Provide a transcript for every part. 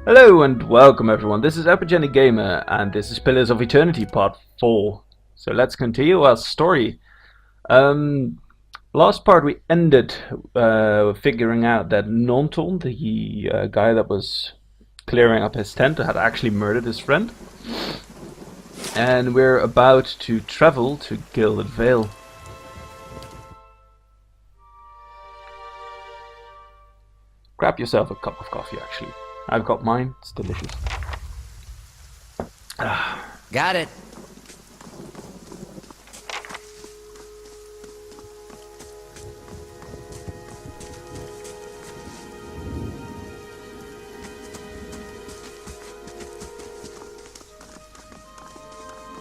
Hello and welcome everyone, this is Epigenic Gamer and this is Pillars of Eternity Part 4. So let's continue our story. Last part we ended figuring out that Nonton, the guy that was clearing up his tent, had actually murdered his friend. And we're about to travel to Gilded Vale. Grab yourself a cup of coffee actually. I've got mine, it's delicious. Got it.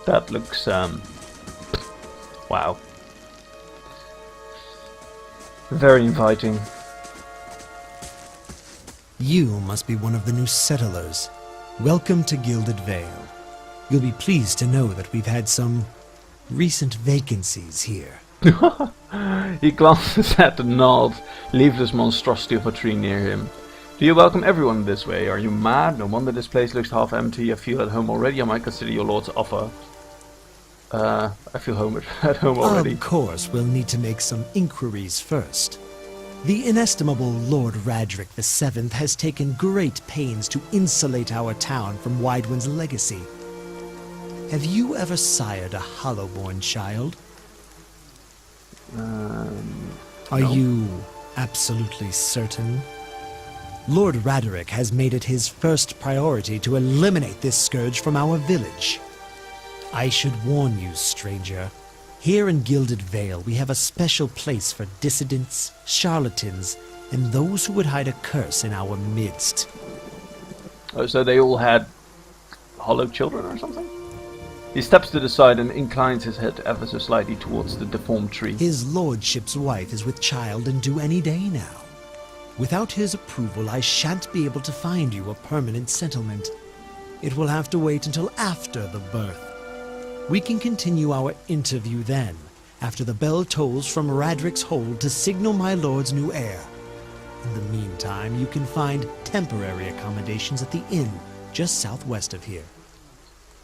That looks, wow. Very inviting. You must be one of the new settlers. Welcome to Gilded Vale. You'll be pleased to know that we've had some recent vacancies here. He glances at the gnarled, leafless monstrosity of a tree near him. Do you welcome everyone this way? Are you mad? No wonder this place looks half empty. I feel at home already. I might consider your lord's offer. I feel at home already. Of course, we'll need to make some inquiries first. The inestimable Lord Radric VII has taken great pains to insulate our town from Widewind's legacy. Have you ever sired a Hollowborn child? Are no. you absolutely certain? Lord Radric has made it his first priority to eliminate this scourge from our village. I should warn you, stranger. Here in Gilded Vale, we have a special place for dissidents, charlatans, and those who would hide a curse in our midst. Oh, so they all had hollow children or something? He steps to the side and inclines his head ever so slightly towards the deformed tree. His lordship's wife is with child and due any day now. Without his approval, I shan't be able to find you a permanent settlement. It will have to wait until after the birth. We can continue our interview then, after the bell tolls from Radric's hold to signal my lord's new heir. In the meantime, you can find temporary accommodations at the inn, just southwest of here.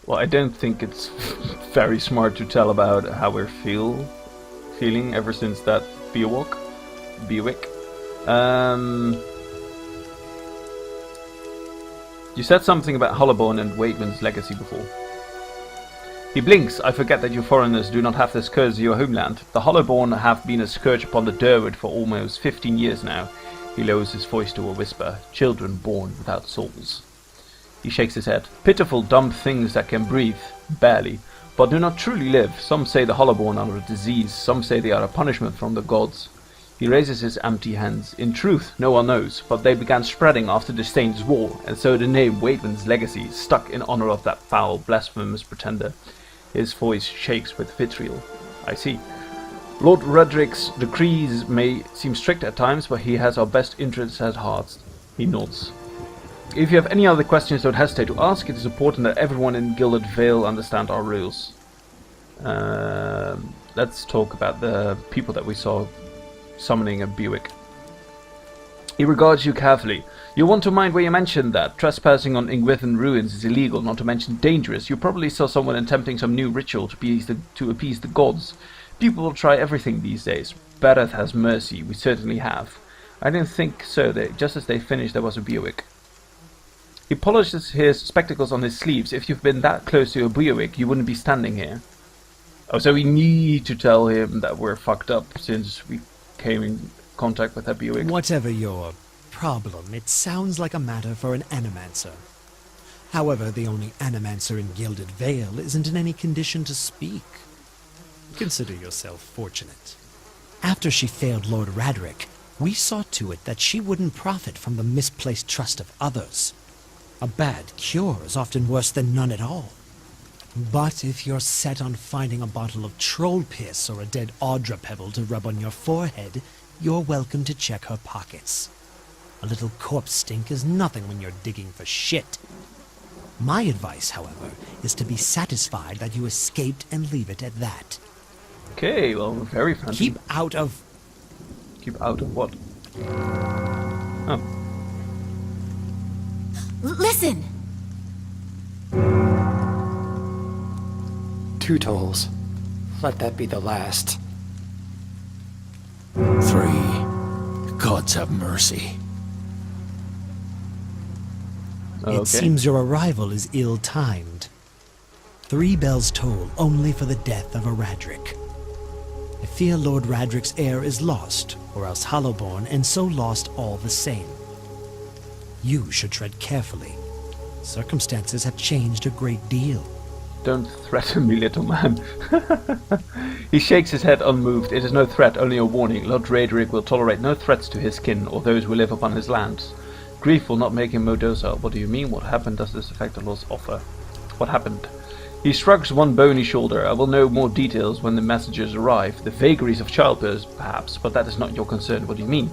Well, I don't think it's very smart to tell about how we're feeling ever since that Bewick. You said something about Hollowborn and Waitman's legacy before. He blinks. I forget that you foreigners do not have this curse in your homeland. The Hollowborn have been a scourge upon the Durwood for almost 15 years now. He lowers his voice to a whisper. Children born without souls. He shakes his head. Pitiful, dumb things that can breathe, barely, but do not truly live. Some say the Hollowborn are a disease. Some say they are a punishment from the gods. He raises his empty hands. In truth, no one knows, but they began spreading after the Stain's War, and so the name Waitman's legacy stuck in honor of that foul, blasphemous pretender. His voice shakes with vitriol. I see. Lord Radric's decrees may seem strict at times, but he has our best interests at heart. He nods. If you have any other questions, don't hesitate to ask. It is important that everyone in Gilded Vale understand our rules. Let's talk about the people that we saw summoning a Bewick. He regards you carefully. You want to mind where you mentioned that. Trespassing on Ingwithan ruins is illegal, not to mention dangerous. You probably saw someone attempting some new ritual to appease the gods. People will try everything these days. Bareth has mercy, we certainly have. I didn't think so. Just as they finished, there was a Bewick. He polishes his spectacles on his sleeves. If you've been that close to a Bewick, you wouldn't be standing here. Oh, so we need to tell him that we're fucked up since we came in contact with a Bewick. Whatever your problem, it sounds like a matter for an animancer. However, the only animancer in Gilded Vale isn't in any condition to speak. Consider yourself fortunate. After she failed Lord Radric, we saw to it that she wouldn't profit from the misplaced trust of others. A bad cure is often worse than none at all. But if you're set on finding a bottle of troll piss or a dead Audra pebble to rub on your forehead, you're welcome to check her pockets. A little corpse stink is nothing when you're digging for shit. My advice, however, is to be satisfied that you escaped and leave it at that. Okay, well, very friendly. Keep out of Keep out of what? Oh. Listen! 2 tolls. Let that be the last. 3. Gods have mercy. Okay. It seems your arrival is ill-timed. 3 bells toll only for the death of a Radric. I fear Lord Radric's heir is lost, or else Hollowborn, and so lost all the same. You should tread carefully. Circumstances have changed a great deal. Don't threaten me, little man. He shakes his head unmoved. It is no threat, only a warning. Lord Radric will tolerate no threats to his kin or those who live upon his lands. Grief will not make him more docile. What do you mean? What happened? Does this affect the Lord's offer? What happened? He shrugs one bony shoulder. I will know more details when the messengers arrive. The vagaries of childbirth, perhaps, but that is not your concern. What do you mean?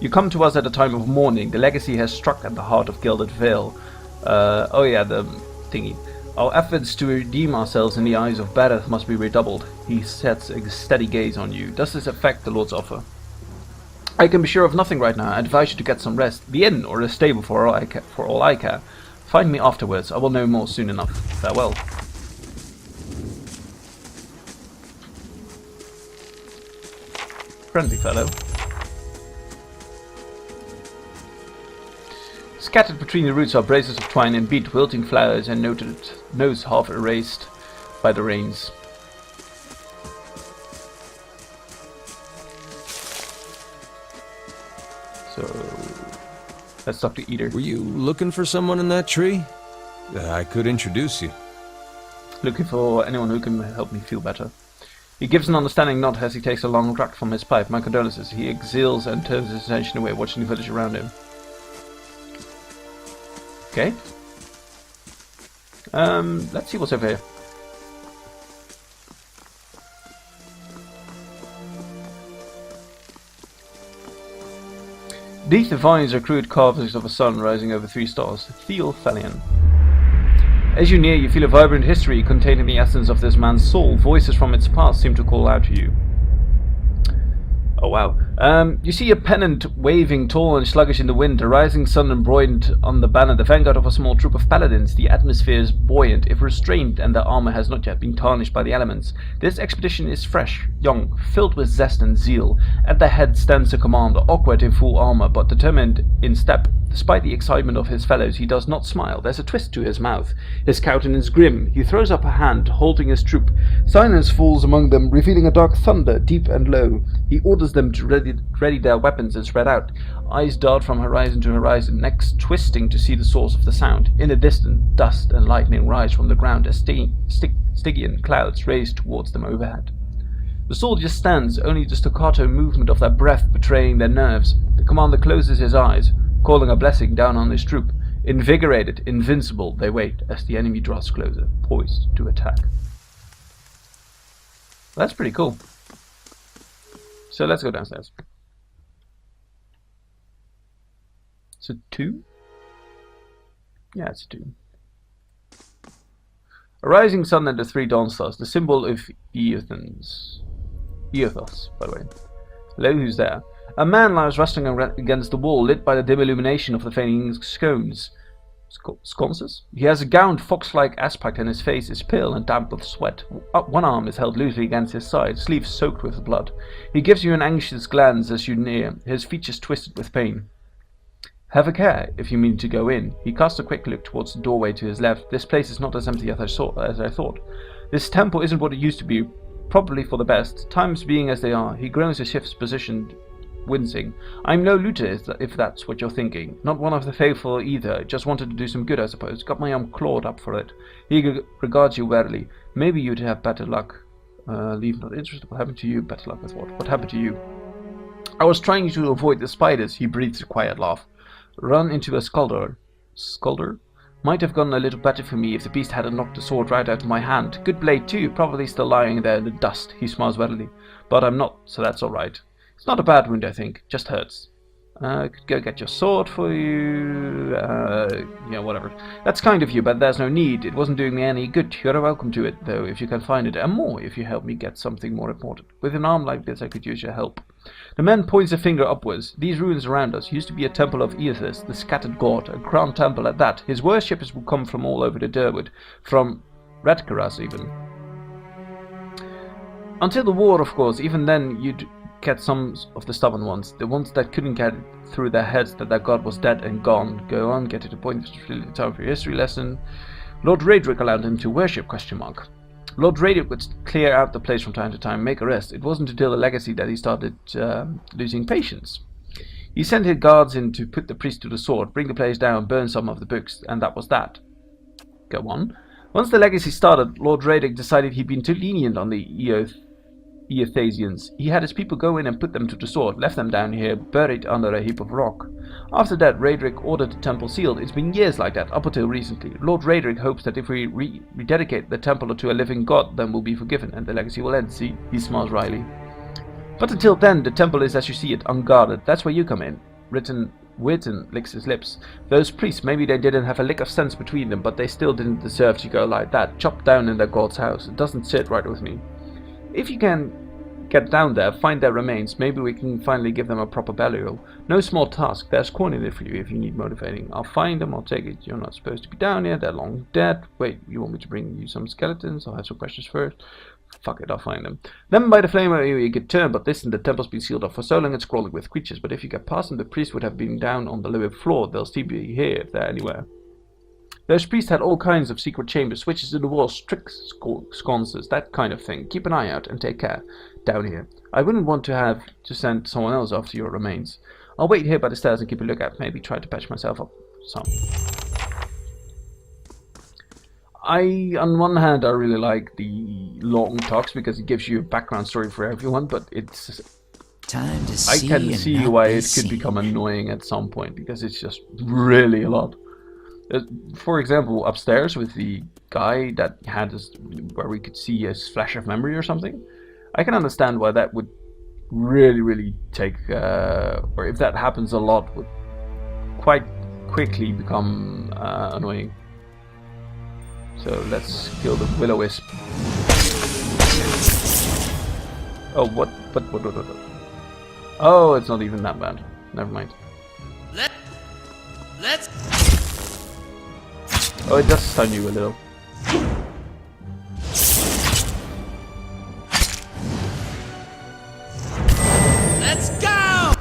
You come to us at a time of mourning. The legacy has struck at the heart of Gilded Vale. Oh yeah, the thingy. Our efforts to redeem ourselves in the eyes of Bareth must be redoubled. He sets a steady gaze on you. Does this affect the Lord's offer? I can be sure of nothing right now. I advise you to get some rest. The inn or the stable for all I care. Find me afterwards. I will know more soon enough. Farewell. Friendly fellow. Scattered between the roots are braces of twine and beat, wilting flowers, and nose half erased by the rains. So, let's talk to Eater. Were you looking for someone in that tree? I could introduce you. Looking for anyone who can help me feel better. He gives an understanding nod as he takes a long drag from his pipe. My condolences. He exhales and turns his attention away, watching the village around him. Okay. Let's see what's over here. Beneath the vines are crude carvings of a sun rising over 3 stars. Theophalian. As you near, you feel a vibrant history containing the essence of this man's soul. Voices from its past seem to call out to you. Oh wow. You see a pennant waving tall and sluggish in the wind, a rising sun embroidered on the banner, the vanguard of a small troop of paladins. The atmosphere is buoyant, if restrained, and their armor has not yet been tarnished by the elements. This expedition is fresh, young, filled with zest and zeal. At their head stands a commander, awkward in full armor, but determined in step. Despite the excitement of his fellows, he does not smile. There's a twist to his mouth. His countenance grim. He throws up a hand, halting his troop. Silence falls among them, revealing a dark thunder, deep and low. He orders them to ready their weapons and spread out. Eyes dart from horizon to horizon, necks twisting to see the source of the sound. In the distance, dust and lightning rise from the ground as Stygian clouds race towards them overhead. The soldier stands, only the staccato movement of their breath betraying their nerves. The commander closes his eyes, calling a blessing down on his troop. Invigorated, invincible, they wait as the enemy draws closer, poised to attack. That's pretty cool. So let's go downstairs. It's a 2? Yeah, it's a 2. A rising sun and the 3 dawn stars, the symbol of Eothos, by the way. Hello, who's there? A man lies resting against the wall, lit by the dim illumination of the fading sconces. Sconces? He has a gowned, fox-like aspect, and his face is pale and damp with sweat. One arm is held loosely against his side, sleeves soaked with blood. He gives you an anxious glance as you near, his features twisted with pain. Have a care, if you mean to go in. He casts a quick look towards the doorway to his left. This place is not as empty as I thought. This temple isn't what it used to be, probably for the best. Times being as they are, he groans and shifts position, wincing. I'm no looter, if that's what you're thinking. Not one of the faithful either. Just wanted to do some good, I suppose. Got my arm clawed up for it. He regards you warily. Maybe you'd have better luck. Leave not interested. What happened to you? Better luck with what? What happened to you? I was trying to avoid the spiders. He breathes a quiet laugh. Run into a skulder. Skulder? Might have gone a little better for me if the beast hadn't knocked the sword right out of my hand. Good blade too, probably still lying there in the dust. He smiles readily. But I'm not, so that's alright. It's not a bad wound, I think. Just hurts. I could go get your sword for you. Yeah, whatever. That's kind of you, but there's no need. It wasn't doing me any good. You're welcome to it, though, if you can find it. And more, if you help me get something more important. With an arm like this, I could use your help. The man points a finger upwards. These ruins around us used to be a temple of Aethys, the scattered god, a grand temple at that. His worshippers would come from all over the Durwood, from Radkaras even. Until the war, of course. Even then you'd get some of the stubborn ones, the ones that couldn't get through their heads that their god was dead and gone. Go on, get to the point. It's really the time for your history lesson. Lord Raedric allowed him to worship, ? Lord Raedric would clear out the place from time to time, make arrests. It wasn't until the legacy that he started losing patience. He sent his guards in to put the priest to the sword, bring the place down, burn some of the books, and that was that. Go on. Once the legacy started, Lord Raedric decided he'd been too lenient on the Eothasians. He had his people go in and put them to the sword, left them down here, buried under a heap of rock. After that, Raedric ordered the temple sealed. It's been years like that, up until recently. Lord Raedric hopes that if we rededicate the temple to a living god, then we'll be forgiven, and the legacy will end. See? He smiles wryly. But until then, the temple is as you see it, unguarded. That's where you come in. Witten licks his lips. Those priests, maybe they didn't have a lick of sense between them, but they still didn't deserve to go like that, chopped down in their god's house. It doesn't sit right with me. If you can get down there, find their remains, maybe we can finally give them a proper burial. No small task. There's corn in it for you if you need motivating. I'll find them, I'll take it. You're not supposed to be down here, they're long dead. Wait, you want me to bring you some skeletons? I'll have some questions first. Fuck it, I'll find them. Then by the flame you get turned, but listen, the temple's been sealed off for so long it's crawling with creatures, but if you get past them, the priest would have been down on the lower floor. They'll still be here if they're anywhere. Those priests had all kinds of secret chambers, switches in the walls, tricks, sconces, that kind of thing. Keep an eye out and take care. Down here. I wouldn't want to have to send someone else after your remains. I'll wait here by the stairs and keep a lookout. Maybe try to patch myself up some. On one hand, I really like the long talks because it gives you a background story for everyone, but it's... Time to I see can and see not why be it could seen. become annoying at some point because it's just really a lot. For example, upstairs with the guy that had this, where we could see his flash of memory or something, I can understand why that would really take, or if that happens a lot, would quite quickly become annoying. So let's kill the will-o-wisp. Oh, what? Oh, it's not even that bad. Never mind. Let's Oh, it does stun you a little. go!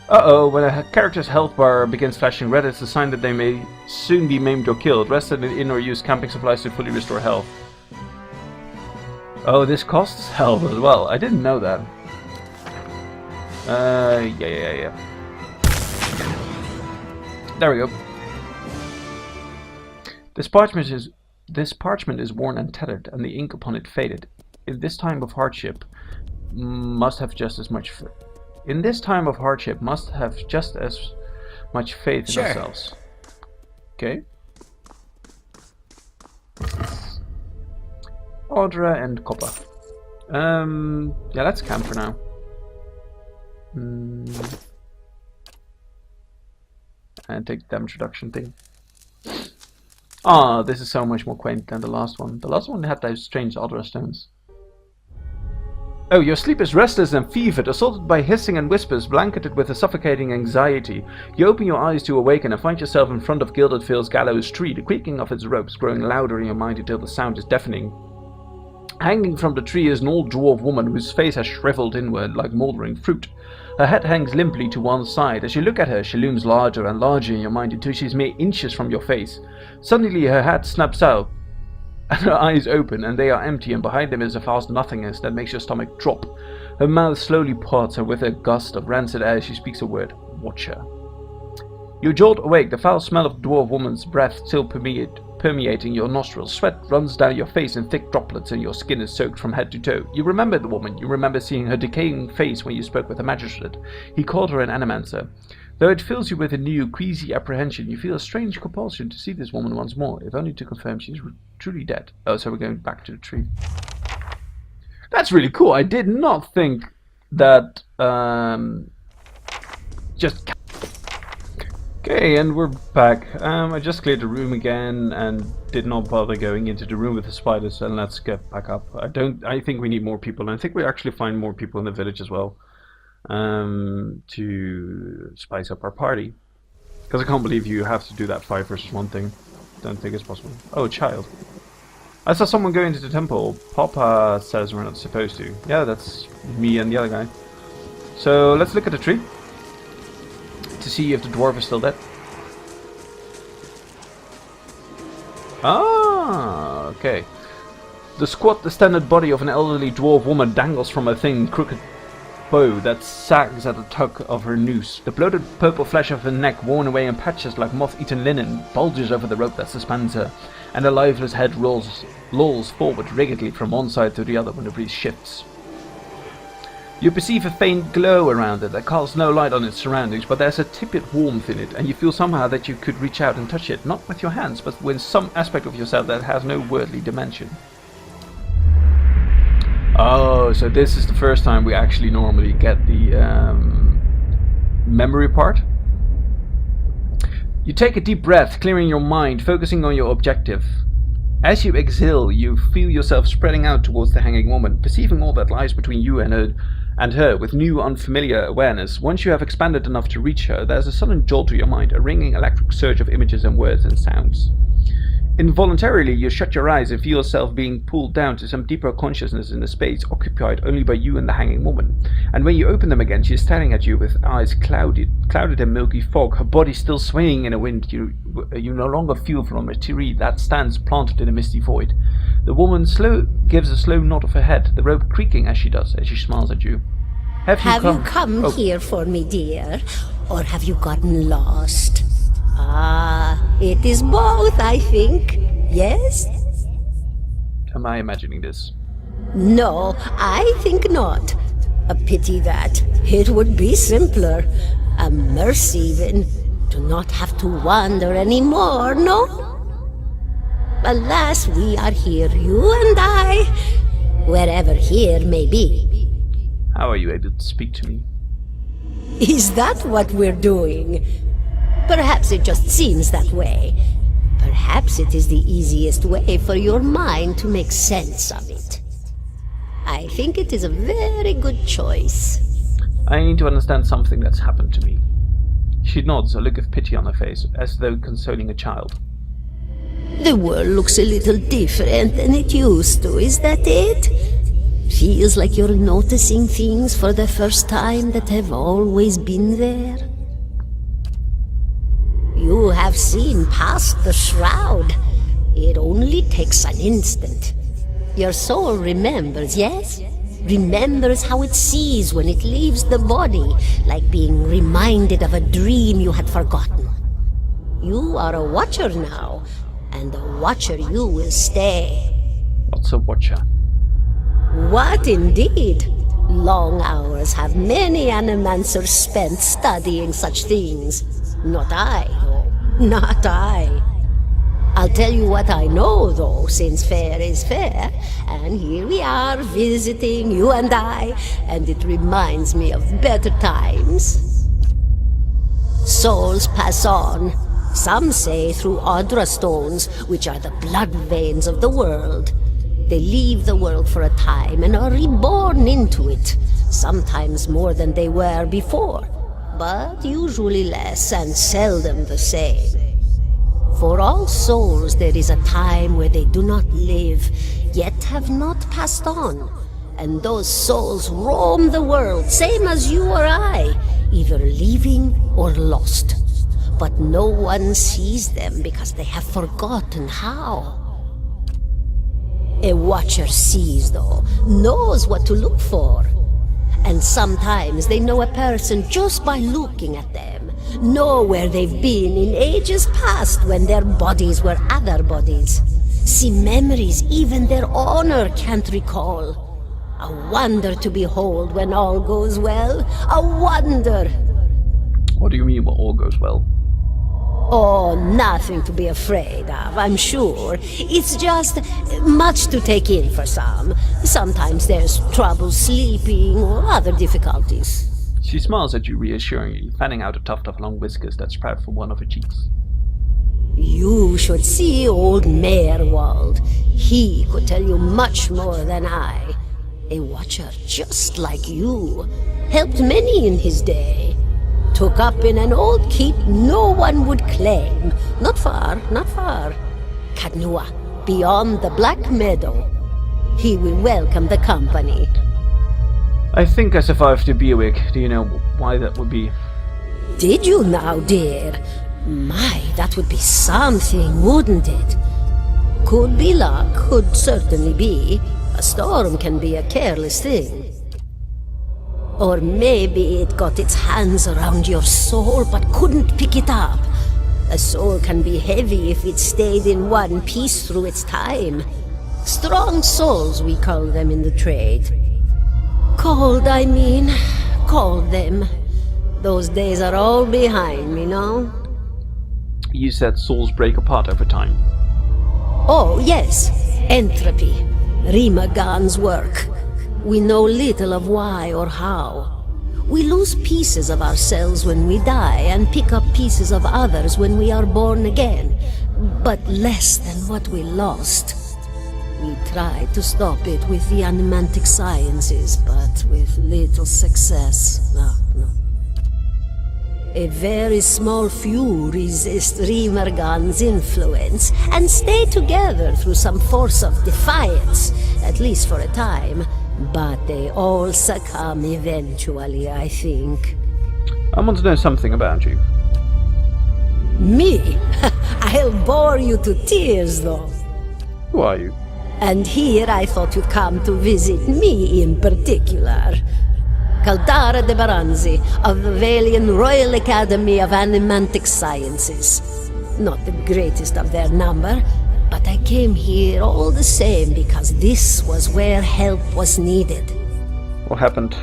Uh-oh, when a character's health bar begins flashing red, it's a sign that they may soon be maimed or killed. Rest in the inn or use camping supplies to fully restore health. Oh, this costs health as well. I didn't know that. Yeah. There we go. This parchment is worn and tattered, and the ink upon it faded. In this time of hardship, must have just as much faith in Sure. ourselves. Okay. Audra and copper. Yeah, let's camp for now. And take the damage reduction thing. Ah, this is so much more quaint than the last one. The last one had those strange Audra stones. Oh, your sleep is restless and fevered, assaulted by hissing and whispers, blanketed with a suffocating anxiety. You open your eyes to awaken and find yourself in front of Gilded Vale's gallows tree, the creaking of its ropes growing louder in your mind until the sound is deafening. Hanging from the tree is an old dwarf woman whose face has shriveled inward like mouldering fruit. Her head hangs limply to one side. As you look at her, she looms larger and larger in your mind until she's mere inches from your face. Suddenly her head snaps out, and her eyes open, and they are empty, and behind them is a vast nothingness that makes your stomach drop. Her mouth slowly parts, and with a gust of rancid air she speaks a word. Watcher. You jolt awake, the foul smell of the dwarf woman's breath still permeating your nostrils. Sweat runs down your face in thick droplets, and your skin is soaked from head to toe. You remember the woman. You remember seeing her decaying face when you spoke with the magistrate. He called her an animancer. Though it fills you with a new, queasy apprehension, you feel a strange compulsion to see this woman once more, if only to confirm she's truly dead. Oh, so we're going back to the tree. That's really cool. I did not think that, just... Okay, and we're back. I just cleared the room again and did not bother going into the room with the spiders, and let's get back up. I think we need more people, and I think we actually find more people in the village as well. to spice up our party. Because I can't believe you have to do that 5 versus 1 thing. Don't think it's possible. Oh, child. I saw someone go into the temple. Papa says we're not supposed to. Yeah, that's me and the other guy. So let's look at the tree to see if the dwarf is still dead. Ah, okay. The squat, distended body of an elderly dwarf woman dangles from a thin, crooked bow that sags at the tug of her noose. The bloated purple flesh of her neck, worn away in patches like moth-eaten linen, bulges over the rope that suspends her, and the lifeless head lolls forward rigidly from one side to the other when the breeze shifts. You perceive a faint glow around it that casts no light on its surroundings, but there's a tepid warmth in it, and you feel somehow that you could reach out and touch it, not with your hands, but with some aspect of yourself that has no worldly dimension. Oh, so this is the first time we actually normally get the memory part. You take a deep breath, clearing your mind, focusing on your objective. As you exhale, you feel yourself spreading out towards the hanging woman, perceiving all that lies between you and her with new, unfamiliar awareness. Once you have expanded enough to reach her, there's a sudden jolt to your mind, a ringing electric surge of images and words and sounds. Involuntarily, you shut your eyes and feel yourself being pulled down to some deeper consciousness in a space occupied only by you and the hanging woman. And when you open them again, she is staring at you with eyes clouded in milky fog, her body still swaying in a wind you no longer feel from a tree that stands planted in a misty void. The woman gives a slow nod of her head, the rope creaking as she does, as she smiles at you. Have you come here for me, dear? Or have you gotten lost? Ah, it is both, I think. Yes? Am I imagining this? No, I think not. A pity that. It would be simpler. A mercy, even. To not have to wander anymore, no? Alas, we are here, you and I. Wherever here may be. How are you able to speak to me? Is that what we're doing? Perhaps it just seems that way. Perhaps it is the easiest way for your mind to make sense of it. I think it is a very good choice. I need to understand something that's happened to me. She nods, a look of pity on her face, as though consoling a child. The world looks a little different than it used to, is that it? Feels like you're noticing things for the first time that have always been there. You have seen past the shroud. It only takes an instant. Your soul remembers, yes? Remembers how it sees when it leaves the body, like being reminded of a dream you had forgotten. You are a watcher now, and a watcher you will stay. What's a watcher? What indeed? Long hours have many animancers spent studying such things. Not I, though. Not I. I'll tell you what I know, though, since fair is fair, and here we are visiting, you and I, and it reminds me of better times. Souls pass on, some say through Audra stones, which are the blood veins of the world. They leave the world for a time and are reborn into it, sometimes more than they were before, but usually less and seldom the same. For all souls there is a time where they do not live, yet have not passed on, and those souls roam the world, same as you or I, either living or lost. But no one sees them because they have forgotten how. A watcher sees, though, knows what to look for. And sometimes they know a person just by looking at them, know where they've been in ages past when their bodies were other bodies. See memories even their owner can't recall. A wonder to behold when all goes well. A wonder! What do you mean when all goes well? Oh, nothing to be afraid of, I'm sure. It's just much to take in for some. Sometimes there's trouble sleeping or other difficulties. She smiles at you reassuringly, fanning out a tuft of long whiskers that sprout from one of her cheeks. You should see old Meerwald. He could tell you much more than I. A watcher just like you. Helped many in his day. Took up in an old keep no one would claim. Not far, not far. Kadnua, beyond the Black Meadow. He will welcome the company. I think I survived the Beerwick. Do you know why that would be? Did you now, dear? My, that would be something, wouldn't it? Could be luck, could certainly be. A storm can be a careless thing. Or maybe it got its hands around your soul but couldn't pick it up. A soul can be heavy if it stayed in one piece through its time. Strong souls, we call them in the trade. Cold, I mean. Called them. Those days are all behind me, no? You said souls break apart over time. Oh, yes. Entropy. Rimagan's work. We know little of why or how. We lose pieces of ourselves when we die and pick up pieces of others when we are born again, but less than what we lost. We tried to stop it with the animantic sciences, but with little success. No. A very small few resist Rimergan's influence and stay together through some force of defiance, at least for a time. But they all succumb eventually, I think. I want to know something about you. Me? I'll bore you to tears, though. Who are you? And here I thought you'd come to visit me in particular. Caldara de Baranzi, of the Valian Royal Academy of Animantic Sciences. Not the greatest of their number, but I came here all the same because this was where help was needed. What happened?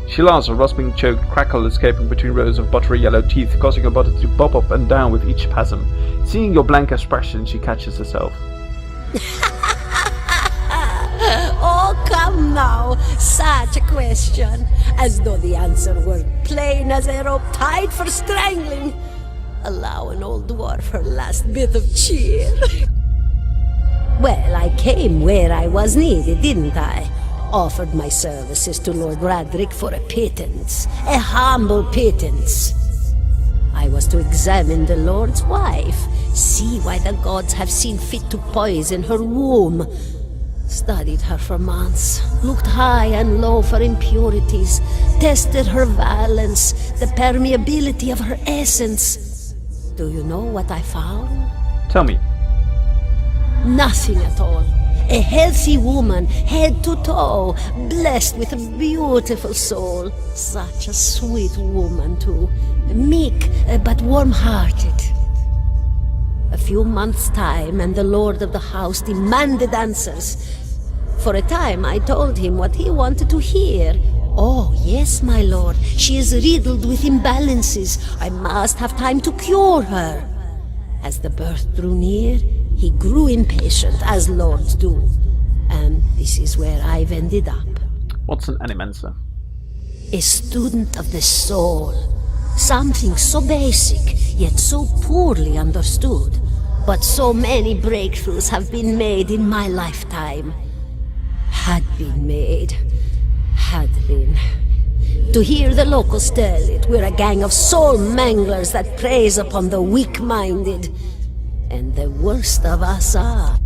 She laughs, a rasping choked crackle escaping between rows of buttery yellow teeth, causing her body to bob up and down with each spasm. Seeing your blank expression, she catches herself. Oh, come now! Such a question! As though the answer were plain as a rope tied for strangling. Allow an old dwarf her last bit of cheer. Well, I came where I was needed, didn't I? Offered my services to Lord Radric for a pittance. A humble pittance. I was to examine the Lord's wife, see why the gods have seen fit to poison her womb. Studied her for months, looked high and low for impurities, tested her valence, the permeability of her essence. Do you know what I found? Tell me. Nothing at all. A healthy woman, head to toe, blessed with a beautiful soul. Such a sweet woman, too. Meek, but warm-hearted. A few months' time, and the lord of the house demanded answers. For a time, I told him what he wanted to hear. Oh, yes, my lord. She is riddled with imbalances. I must have time to cure her. As the birth drew near, he grew impatient, as lords do. And this is where I've ended up. What's an animancer? A student of the soul. Something so basic, yet so poorly understood. But so many breakthroughs have been made in my lifetime. Had been made. Had been. To hear the locals tell it, we're a gang of soul manglers that preys upon the weak-minded. And the worst of us are.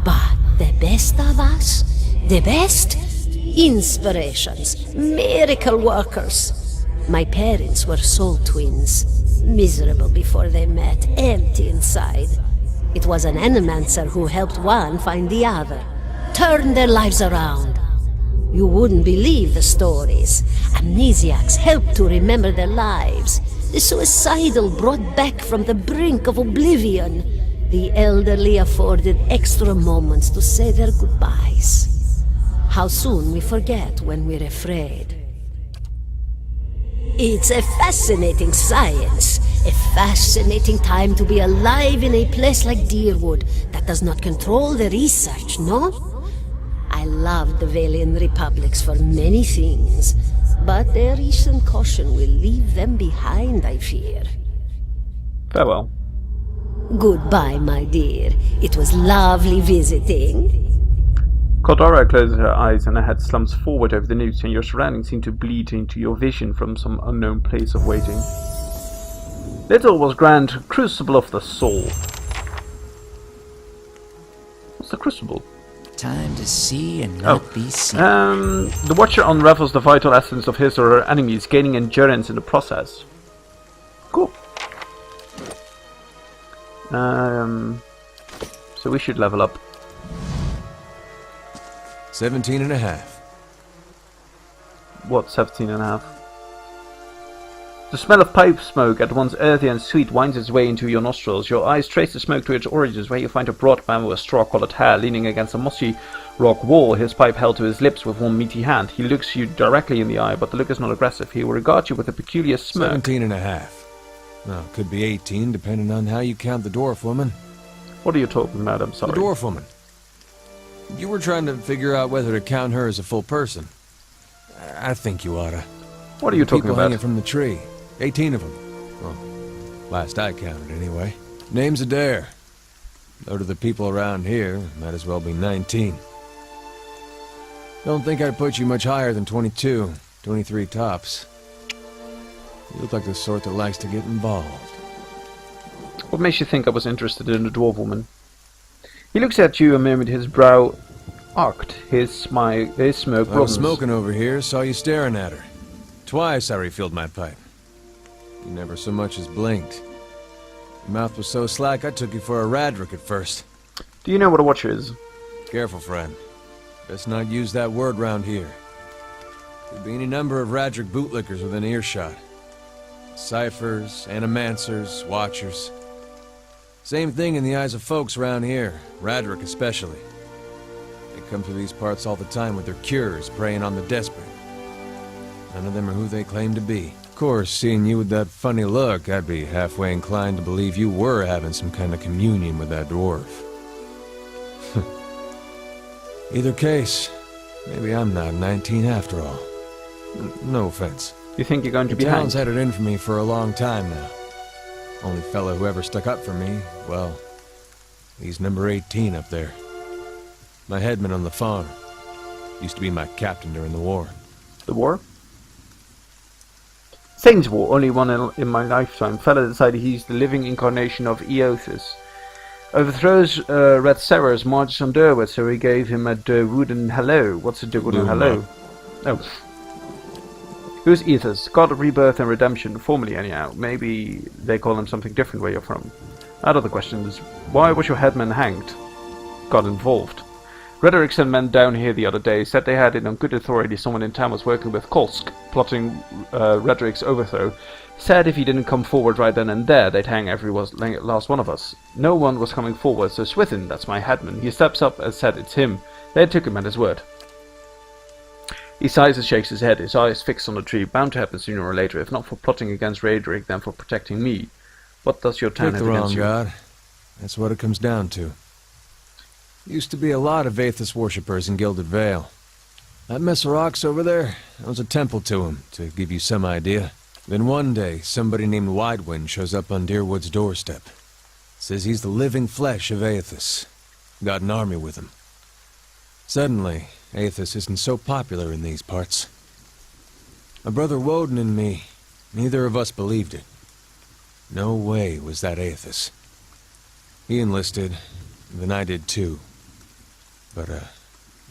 But the best of us? The best? Inspirations. Miracle workers. My parents were soul twins. Miserable before they met, empty inside. It was an animancer who helped one find the other. Turned their lives around. You wouldn't believe the stories. Amnesiacs helped to remember their lives. The suicidal brought back from the brink of oblivion. The elderly afforded extra moments to say their goodbyes. How soon we forget when we're afraid. It's a fascinating science. A fascinating time to be alive in a place like Deerwood that does not control the research, no? I love the Valian Republics for many things, but their recent caution will leave them behind, I fear. Farewell. Goodbye, my dear. It was lovely visiting. Cordora closes her eyes and her head slumps forward over the noose, and your surroundings seem to bleed into your vision from some unknown place of waiting. Little was grand crucible of the soul. What's the crucible? Time to see and not be seen. The Watcher unravels the vital essence of his or her enemies, gaining endurance in the process. Cool. So we should level up. 17 and a half. What, 17 and a half? The smell of pipe smoke, at once earthy and sweet, winds its way into your nostrils. Your eyes trace the smoke to its origins, where you find a broad man with straw-colored hair leaning against a mossy rock wall, his pipe held to his lips with one meaty hand. He looks you directly in the eye, but the look is not aggressive. He will regard you with a peculiar smirk. 17 and a half. Well, could be 18, depending on how you count the dwarf woman. What are you talking about? I'm sorry. The dwarf woman. You were trying to figure out whether to count her as a full person. I think you oughta. What are you talking People about? hanging from the tree. 18 of them. Well, last I counted, anyway. Name's Adair. Though to the people around here, might as well be 19. Don't think I'd put you much higher than 22, 23 tops. You look like the sort that likes to get involved. What makes you think I was interested in the dwarf woman? He looks at you a moment, his brow arched, his smoke I was broadens. smoking over here, saw you staring at her. Twice I refilled my pipe. You never so much as blinked. Your mouth was so slack I took you for a Radric at first. Do you know what a Watcher is? Careful, friend. Best not use that word round here. Could be any number of Radric bootlickers within earshot. Ciphers, animancers, watchers. Same thing in the eyes of folks around here, Radric especially. They come through these parts all the time with their cures, preying on the desperate. None of them are who they claim to be. Of course, seeing you with that funny look, I'd be halfway inclined to believe you were having some kind of communion with that dwarf. Either case, maybe I'm not 19 after all. No offense. You think you're going to The be town's hanged? had it in for me for a long time now. Only fellow who ever stuck up for me, well, he's number 18 up there. My headman on the farm. Used to be my captain during the war. The war? Satan's War, only one in my lifetime. Fella decided he's the living incarnation of Eothas. Overthrows Red Serrers, marches on Durwood, so he gave him a Durwooden hello. What's a Durwooden hello? Oh. Who's Eothas? God of rebirth and redemption, formerly anyhow. Maybe they call him something different where you're from. Out of the question is, why was your headman hanged? Got involved. Rhetoric sent men down here the other day, said they had it on good authority someone in town was working with Kolsk, plotting Rhetoric's overthrow. Said if he didn't come forward right then and there, they'd hang every last one of us. No one was coming forward, so Swithin, that's my headman, he steps up and said it's him. They took him at his word. He sighs and shakes his head, his eyes fixed on the tree, bound to happen sooner or later, if not for plotting against Rhetoric, then for protecting me. What does your town Pick have the wrong against you? god. That's what it comes down to. Used to be a lot of Aethys worshippers in Gilded Vale. That mess of rocks over there, that was a temple to him, to give you some idea. Then one day, somebody named Widewind shows up on Deerwood's doorstep. Says he's the living flesh of Aethys. Got an army with him. Suddenly, Aethys isn't so popular in these parts. My brother Woden and me, neither of us believed it. No way was that Aethys. He enlisted, and then I did too. But,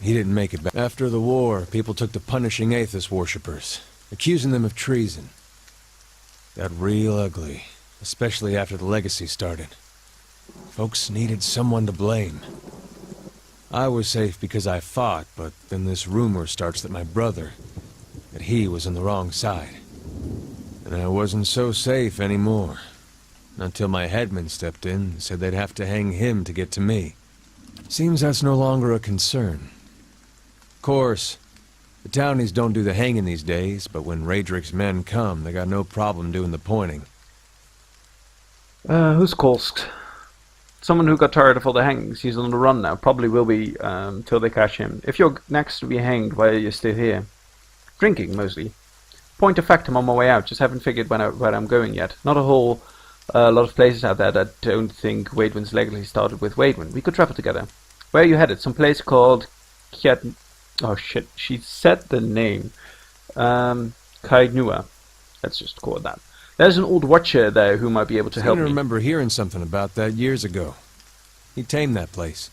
he didn't make it back. After the war, people took to punishing Aethys worshippers, accusing them of treason. Got real ugly, especially after the legacy started. Folks needed someone to blame. I was safe because I fought, but then this rumor starts that my brother, that he was on the wrong side. And I wasn't so safe anymore. Until my headman stepped in and said they'd have to hang him to get to me. Seems that's no longer a concern. Of course, the townies don't do the hanging these days, but when Raedric's men come, they got no problem doing the pointing. Who's Kolsk? Someone who got tired of all the hangings. He's on the run now. Probably will be till they catch him. If you're next to be hanged, why are you still here? Drinking, mostly. Point of fact, I'm on my way out. Just haven't figured where I'm going yet. Not a whole lot of places out there that don't think Waidwin's legacy started with Waidwin. We could travel together. Where are you headed? Some place called Oh shit, she said the name. Kainua. Let's just call it that. There's an old watcher there who might be able to help I me. remember hearing something about that years ago. He tamed that place.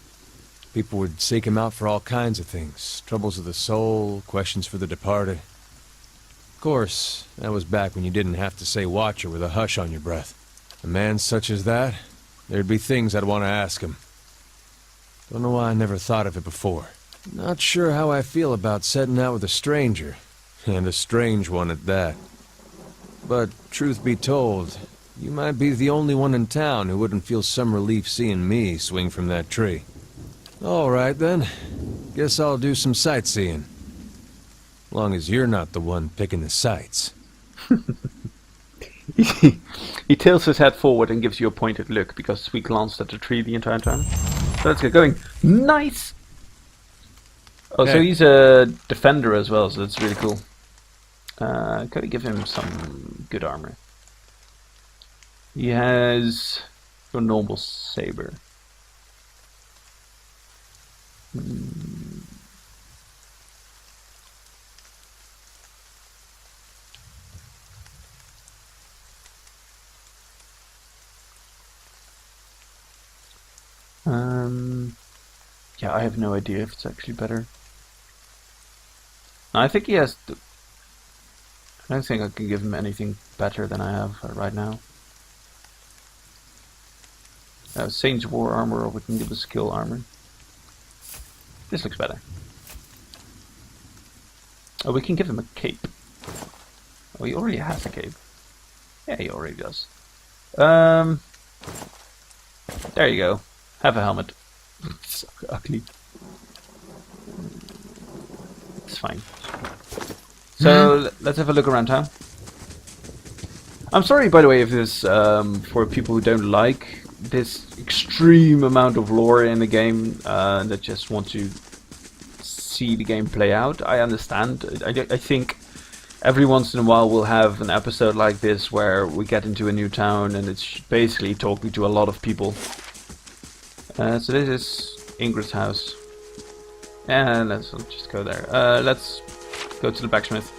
People would seek him out for all kinds of things. Troubles of the soul, questions for the departed. Of course, that was back when you didn't have to say watcher with a hush on your breath. A man such as that, there'd be things I'd want to ask him. Don't know why I never thought of it before. Not sure how I feel about setting out with a stranger, and a strange one at that. But, truth be told, you might be the only one in town who wouldn't feel some relief seeing me swing from that tree. All right, then. Guess I'll do some sightseeing. Long as you're not the one picking the sights. He tilts his head forward and gives you a pointed look because we glanced at the tree the entire time. So let's get going. Nice! Oh, so he's a defender as well, so that's really cool. Gotta give him some good armor. He has a normal saber. Yeah, I have no idea if it's actually better. I think he has. I don't think I can give him anything better than I have right now. Saint's War armor, or we can give a skill armor. This looks better. Oh, we can give him a cape. Oh, he already has a cape. Yeah, he already does. There you go. Have a helmet. It's so ugly. It's fine. So let's have a look around town. I'm sorry, by the way, if this for people who don't like this extreme amount of lore in the game that just want to see the game play out. I understand. I think every once in a while we'll have an episode like this where we get into a new town and it's basically talking to a lot of people. So this is Ingrid's house. And let's just go there. Let's go to the blacksmith.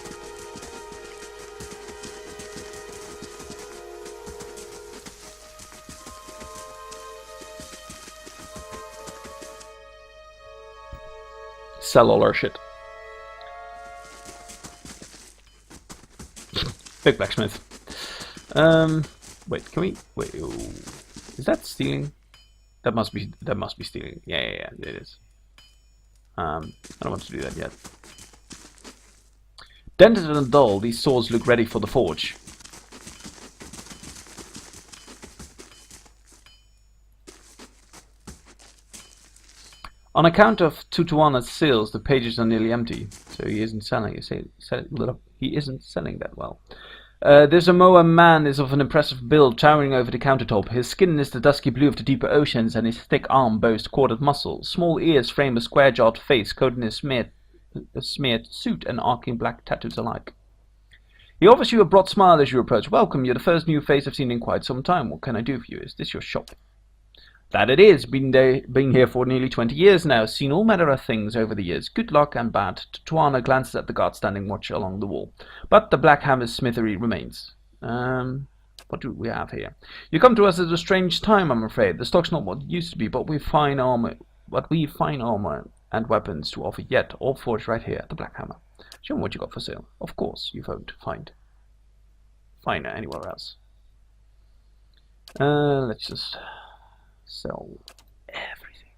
Sell all our shit. Big blacksmith. Wait, can we? Wait, oh, is that stealing? That must be stealing. Yeah, it is. I don't want to do that yet. Dented and dull, these swords look ready for the forge. On account of Tutuana's sales, the pages are nearly empty, so he isn't selling. He isn't selling that well. This Samoa man is of an impressive build, towering over the countertop. His skin is the dusky blue of the deeper oceans, and his thick arm boasts corded muscles. Small ears frame a square-jawed face, coated in a smeared suit and arcing black tattoos alike. He offers you a broad smile as you approach. Welcome, you're the first new face I've seen in quite some time. What can I do for you? Is this your shop? That it is. Been here for nearly 20 years now. Seen all manner of things over the years. Good luck and bad. Tuana glances at the guard standing watch along the wall. But the Black Hammer's smithery remains. What do we have here? You come to us at a strange time, I'm afraid. The stock's not what it used to be, but we find armor and weapons to offer yet, all forged right here at the Black Hammer. Show me what you got for sale. Of course, you won't find finer anywhere else. Let's just sell everything.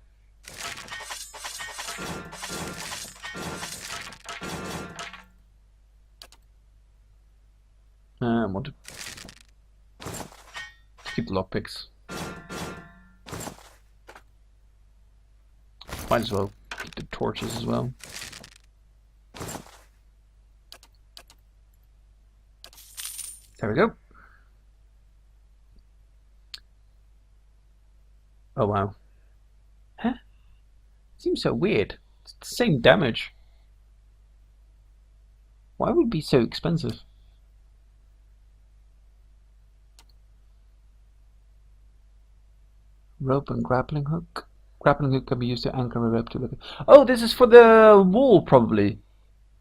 I want to keep the lockpicks. Might as well keep the torches as well. There we go. Oh wow. Huh? Seems so weird. It's the same damage. Why would it be so expensive? Rope and grappling hook. Grappling hook can be used to anchor a rope to the... Oh, this is for the wall, probably.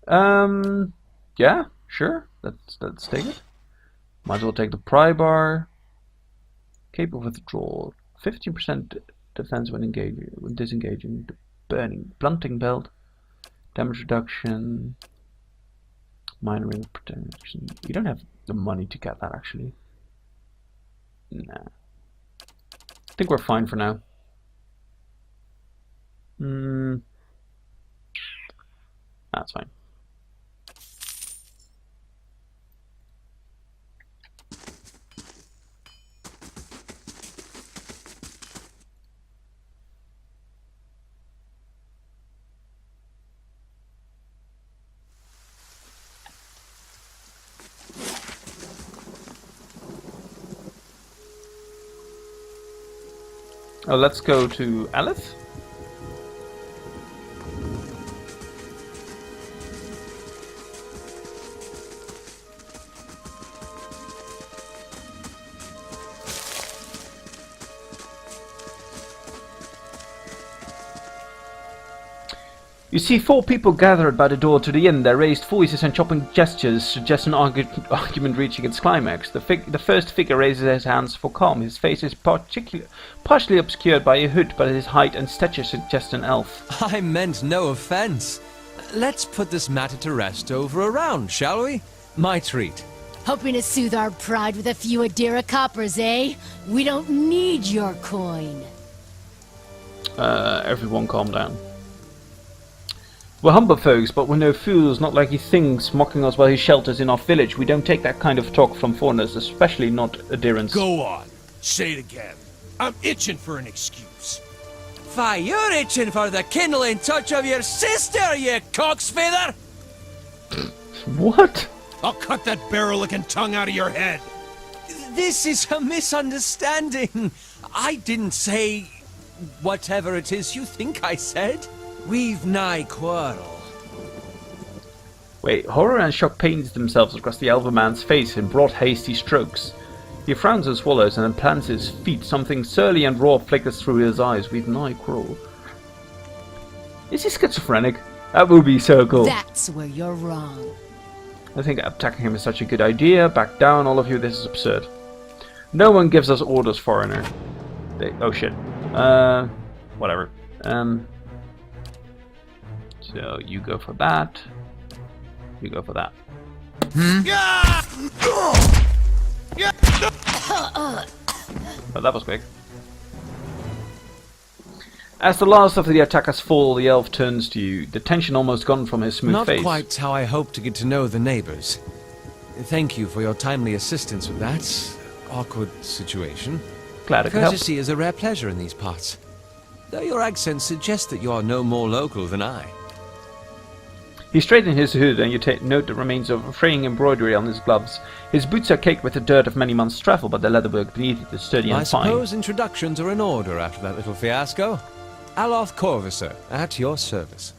Yeah, sure. Let's take it. Might as well take the pry bar. Capable withdrawal. 15% defense when engaging, when disengaging. The burning blunting belt. Damage reduction. Minor ring protection. You don't have the money to get that, actually. Nah. I think we're fine for now. That's fine. Oh, let's go to Aleph. You see 4 people gathered by the door to the inn. Their raised voices and chopping gestures suggest an argument reaching its climax. The first figure raises his hands for calm. His face is partially obscured by a hood, but his height and stature suggest an elf. I meant no offense. Let's put this matter to rest over a round, shall we? My treat. Hoping to soothe our pride with a few Adira coppers, eh? We don't need your coin. Everyone calm down. We're humble folks, but we're no fools, not like he thinks, mocking us while he shelters in our village. We don't take that kind of talk from foreigners, especially not adherents. Go on. Say it again. I'm itching for an excuse. Why, you're itching for the kindling touch of your sister, you cocksfeather! What? I'll cut that barrel-licking tongue out of your head. This is a misunderstanding. I didn't say whatever it is you think I said. We've nigh quarrel. Wait, horror and shock paints themselves across the elven man's face in broad, hasty strokes. He frowns and swallows and then plants his feet. Something surly and raw flickers through his eyes. We've nigh quarrel. Is he schizophrenic? That would be so cool. That's where you're wrong. I think attacking him is such a good idea. Back down, all of you. This is absurd. No one gives us orders, foreigner. Oh shit. Whatever. So you go for that. You go for that. Oh, that was quick. As the last of the attackers fall, the elf turns to you, the tension almost gone from his smooth face. Not quite how I hoped to get to know the neighbors. Thank you for your timely assistance with that awkward situation. Glad I could help. Courtesy is a rare pleasure in these parts. Though your accent suggests that you are no more local than I. He straightens his hood, and you note the remains of fraying embroidery on his gloves. His boots are caked with the dirt of many months' travel, but the leatherwork beneath it is sturdy and fine. I suppose introductions are in order after that little fiasco. Aloth Corvusser, at your service.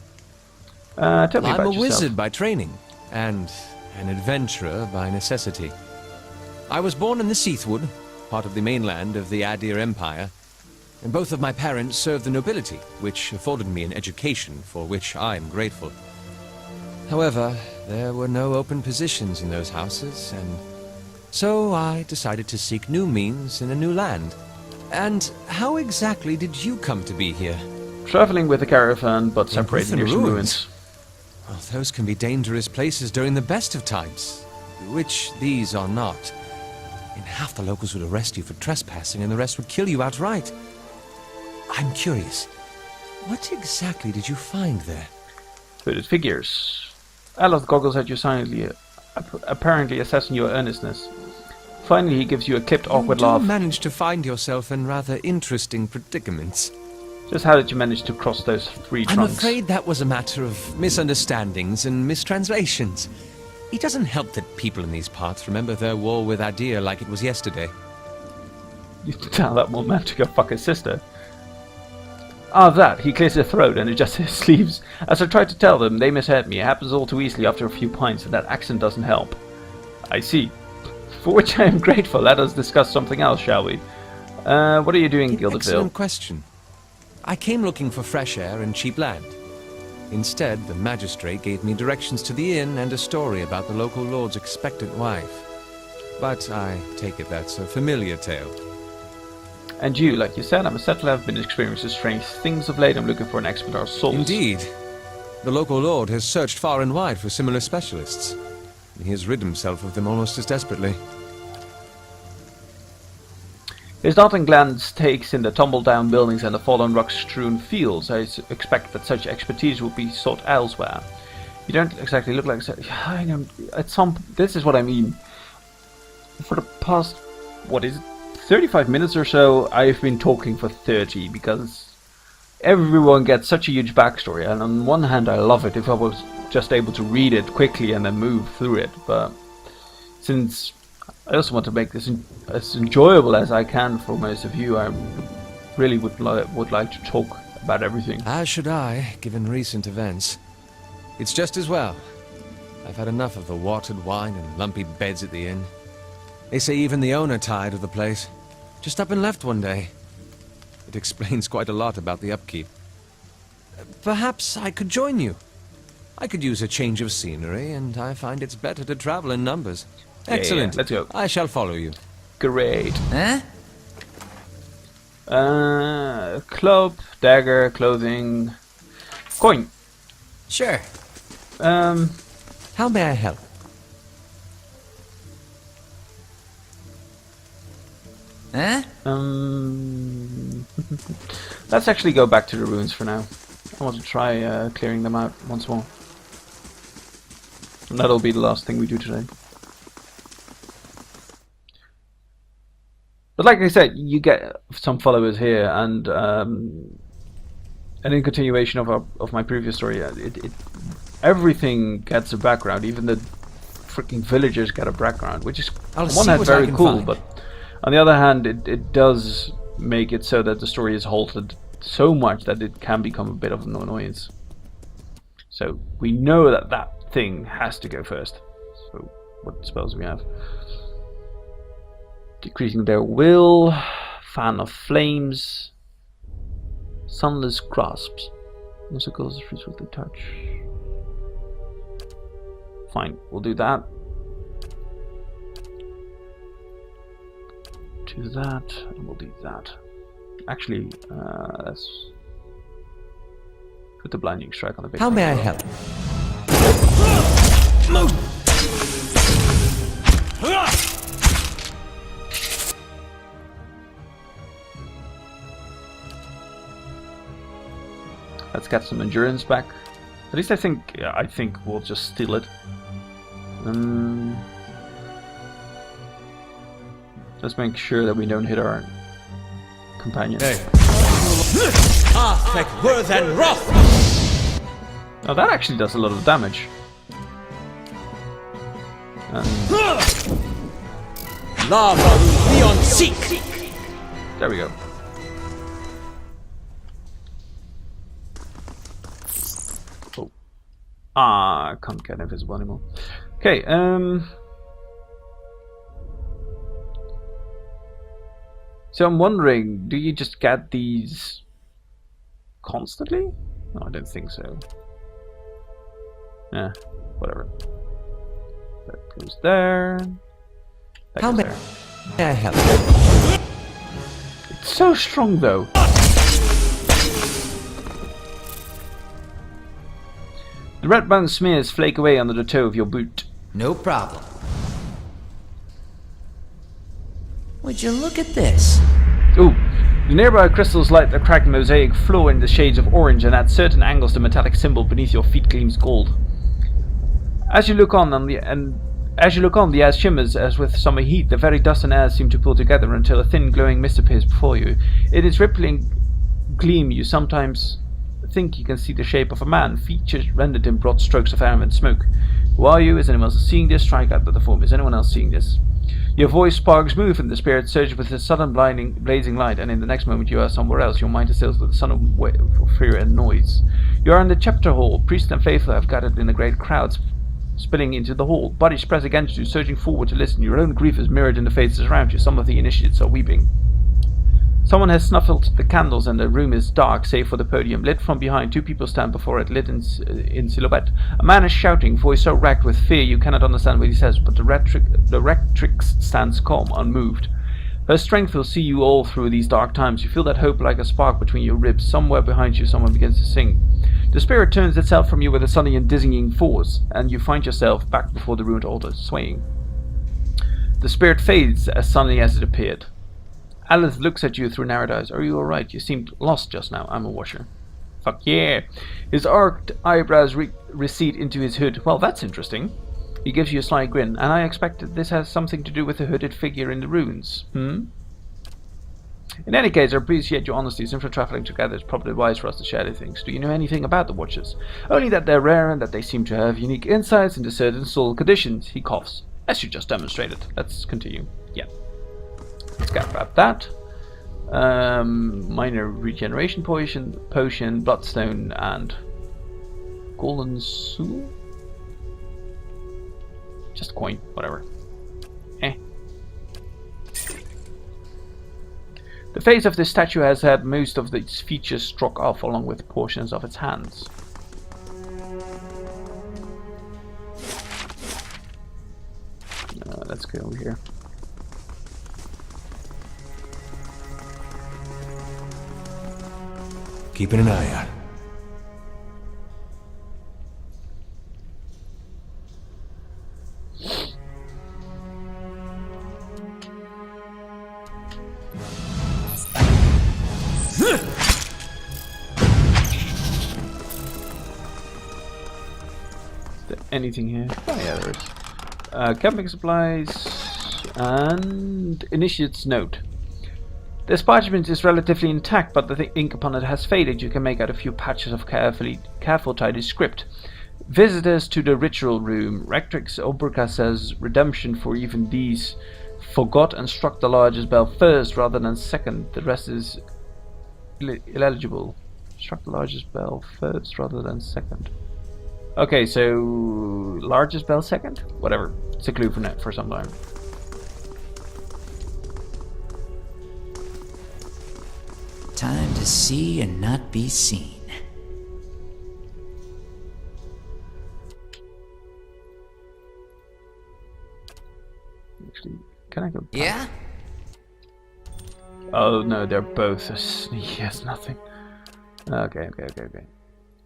Tell me about I'm a yourself. wizard by training, and an adventurer by necessity. I was born in the Seathwood, part of the mainland of the Adir Empire, and both of my parents served the nobility, which afforded me an education for which I am grateful. However, there were no open positions in those houses, and so I decided to seek new means in a new land. And how exactly did you come to be here? Traveling with a caravan, but separated near some ruins. Well, those can be dangerous places during the best of times, which these are not. In half the locals would arrest you for trespassing, and the rest would kill you outright. I'm curious, what exactly did you find there? Hooded figures. Aloth goggles at you silently, apparently assessing your earnestness. Finally, he gives you a clipped, awkward laugh. You managed to find yourself in rather interesting predicaments. Just how did you manage to cross those 3 trunks? I'm afraid that was a matter of misunderstandings and mistranslations. It doesn't help that people in these parts remember their war with Adir like it was yesterday. You tell that one man to go fuck his sister. Ah, that. He clears his throat and adjusts his sleeves. As I tried to tell them, they misheard me. It happens all too easily after a few pints, and that accent doesn't help. I see. For which I am grateful. Let us discuss something else, shall we? What are you doing, Gilded Vale? Excellent question. I came looking for fresh air and cheap land. Instead, the magistrate gave me directions to the inn and a story about the local lord's expectant wife. But I take it that's a familiar tale. And you, like you said, I'm a settler, I've been experiencing strange things of late, I'm looking for an expert of souls. Indeed. The local lord has searched far and wide for similar specialists. He has rid himself of them almost as desperately. His nodding glance takes in the tumble-down buildings and the fallen rock-strewn fields. I expect that such expertise will be sought elsewhere. You don't exactly look like... I know, this is what I mean. For the past, 35 minutes or so, I've been talking for 30, because everyone gets such a huge backstory, and on one hand I love it if I was just able to read it quickly and then move through it, but since I also want to make this as enjoyable as I can for most of you, I really would like to talk about everything. As should I, given recent events. It's just as well. I've had enough of the watered wine and lumpy beds at the inn. They say even the owner tired of the place. Just up and left one day. It explains quite a lot about the upkeep. Perhaps I could join you. I could use a change of scenery, and I find it's better to travel in numbers. Excellent. Yeah, let's go. I shall follow you. Great. Huh? Club, dagger, clothing, coin. Sure. How may I help? Huh? Let's actually go back to the ruins for now. I want to try clearing them out once more. And that'll be the last thing we do today. But like I said, you get some followers here, and in continuation of my previous story, everything gets a background. Even the freaking villagers get a background, which is on one hand very cool, but on the other hand, it does make it so that the story is halted so much that it can become a bit of an annoyance. So we know that that thing has to go first. So what spells do we have? Decreasing their will, fan of flames, sunless grasps. Also causes the fruits with the touch. Fine, we'll do that. Do that, and we'll do that. Actually, let's put the blinding strike on the big. How may I help? Let's get some endurance back. At least I think we'll just steal it. Let's make sure that we don't hit our companion. Hey. Oh, that actually does a lot of damage. There we go. Oh. I can't get invisible anymore. Okay, so I'm wondering, do you just get these constantly? No, I don't think so. Yeah, whatever. That goes there. That How goes may there. I help? It's so strong though. The red bone smears flake away under the toe of your boot. No problem. Would you look at this? Ooh. The nearby crystals light the cracked mosaic floor in the shades of orange, and at certain angles the metallic symbol beneath your feet gleams gold. As you look on, the air shimmers as with summer heat. The very dust and air seem to pull together until a thin glowing mist appears before you. In its rippling gleam you sometimes think you can see the shape of a man, features rendered in broad strokes of air and smoke. Who are you? Is anyone else seeing this? Strike out with the form. Is anyone else seeing this? Your voice sparks move, and the spirit surges with a sudden blazing light, and in the next moment you are somewhere else. Your mind is filled with a sudden wave of fear and noise. You are in the chapter hall. Priests and faithful have gathered in a great crowd, spilling into the hall. Bodies press against you, surging forward to listen. Your own grief is mirrored in the faces around you. Some of the initiates are weeping. Someone has snuffled the candles and the room is dark, save for the podium. Lit from behind, 2 people stand before it, lit in silhouette. A man is shouting, voice so racked with fear you cannot understand what he says, but the rectrix stands calm, unmoved. Her strength will see you all through these dark times. You feel that hope like a spark between your ribs. Somewhere behind you someone begins to sing. The spirit turns itself from you with a sudden and dizzying force, and you find yourself back before the ruined altar, swaying. The spirit fades as suddenly as it appeared. Alice looks at you through narrowed eyes. Are you alright? You seemed lost just now. I'm a washer. Fuck yeah. His arched eyebrows recede into his hood. Well, that's interesting. He gives you a sly grin. And I expect that this has something to do with the hooded figure in the ruins. In any case, I appreciate your honesty. Since we're traveling together, it's probably wise for us to share these things. Do you know anything about the Watchers? Only that they're rare and that they seem to have unique insights into certain soul conditions. He coughs. As you just demonstrated. Let's continue. Yeah. Let's get about that. Minor regeneration potion, bloodstone, and golden soul. Just coin, whatever. The face of this statue has had most of its features struck off, along with portions of its hands. Let's go over here. Keeping an eye out. Anything here? Oh yeah, there is. Camping supplies and initiate's note. This parchment is relatively intact, but the ink upon it has faded. You can make out a few patches of careful tidy script. Visitors to the ritual room. Rectrix Oberka says redemption for even these. Forgot and struck the largest bell first rather than second. The rest is illegible. Struck the largest bell first rather than second. Okay, so largest bell second? Whatever. It's a clue for some time. Time to see and not be seen. Actually, can I go back? Yeah? Oh no, they're both he has nothing. Okay.